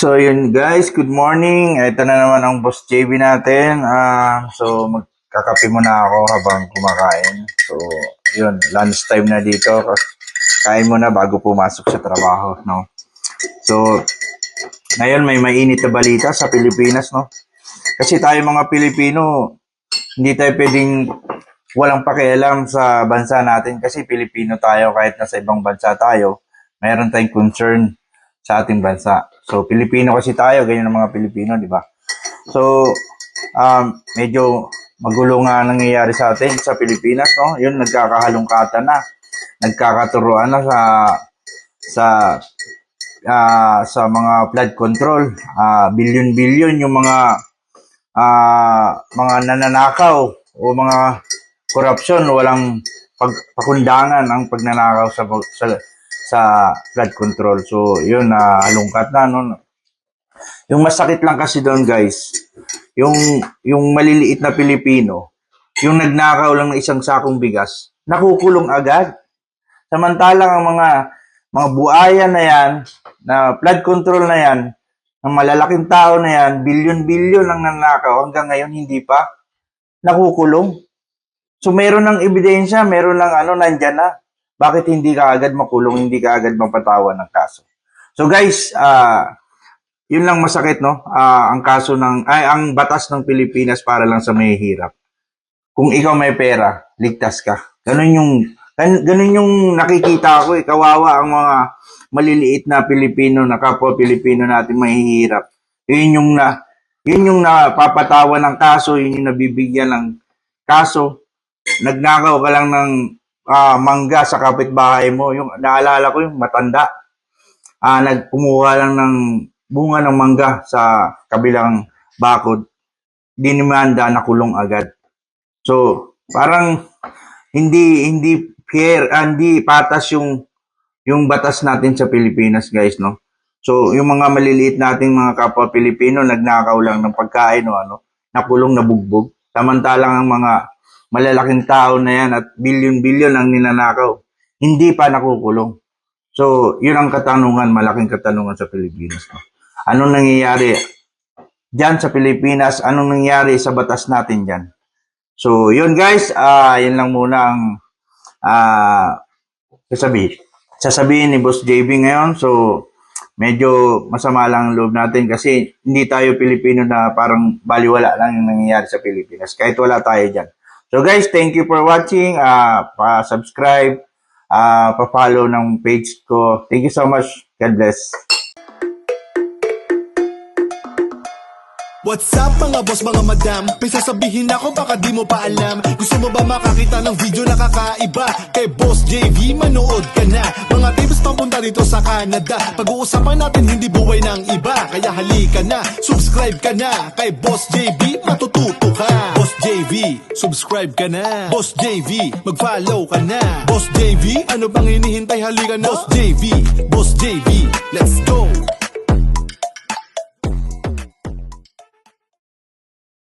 So yun guys, good morning. Ito na naman ang Boss JB natin. So magkakape muna ako habang kumakain. So yun, lunch time na dito. Kain muna bago pumasok sa trabaho, no? So ngayon may mainit na balita sa Pilipinas, no? Kasi tayo mga Pilipino, hindi tayo pwedeng walang pakialam sa bansa natin kasi Pilipino tayo kahit nasa ibang bansa tayo, mayroon tayong concern sa ating bansa. So, Pilipino kasi tayo, ganyan ang mga Pilipino, di ba? So, medyo magulo nga nangyayari sa atin sa Pilipinas, no? Yun, nagkakahalungkatan na, nagkakaturuan na sa mga flood control. Billion-billion yung mga nananakaw o mga corruption, walang pakundangan ang pagnanakaw sa flood control. So, yun, halungkat na, no? Yung masakit lang kasi doon, guys, yung maliliit na Pilipino, yung nagnakaw lang ng isang sakong bigas, nakukulong agad. Samantalang ang mga buaya na yan, na flood control na yan, ng malalaking tao na yan, billion-billion ang nanakaw, hanggang ngayon hindi pa nakukulong. So, meron ng ebidensya, meron ng nandyan na. Bakit hindi ka agad makulong, hindi ka agad mapatawan ng kaso? So guys, yun lang masakit, no? Ang ang batas ng Pilipinas para lang sa mahihirap. Kung ikaw may pera, ligtas ka. Ganun yung nakikita ko, kawawa ang mga maliliit na Pilipino, na kapwa Pilipino natin mahihirap. Yun yung napapatawan ng kaso, yun yung nabibigyan ng kaso. Nagnakaw ka lang ng mangga sa kapitbahay mo. Yung naalala ko yung matanda. Nagkumuha lang ng bunga ng mangga sa kabilang bakod. Dinimanda, nakulong agad. So, parang hindi fair, hindi patas yung batas natin sa Pilipinas, guys, no? So, yung mga maliliit nating mga kapwa Pilipino, nagnakaw lang ng pagkain o nakulong, nabugbog. Samantalang ang mga malalaking tao na yan at billion-billion ang ninanakaw, hindi pa nakukulong. So, yun ang katanungan, malaking katanungan sa Pilipinas. No? Anong nangyayari dyan sa Pilipinas? Anong nangyayari sa batas natin dyan? So, yun guys, yun lang muna ang sasabihin ni Boss JB ngayon. So, medyo masama lang ang loob natin kasi hindi tayo Pilipino na parang baliwala lang yung nangyayari sa Pilipinas. Kahit wala tayo dyan. So guys, thank you for watching. Pa-subscribe, pa-follow ng page ko. Thank you so much. God bless. What's up mga boss, mga madam? Sasabihin ako baka di mo pa alam. Gusto mo ba makakita ng video na kakaiba? Kay Boss JV, manood ka na. Mga tips papunta dito sa Canada. Pag-uusapan natin hindi buhay ng iba. Kaya halika na, subscribe ka na. Kay Boss JV, matututo ka. Boss JV, subscribe ka na. Boss JV, mag-follow ka na. Boss JV, ano bang hinihintay? Halika na. Boss JV, let's go.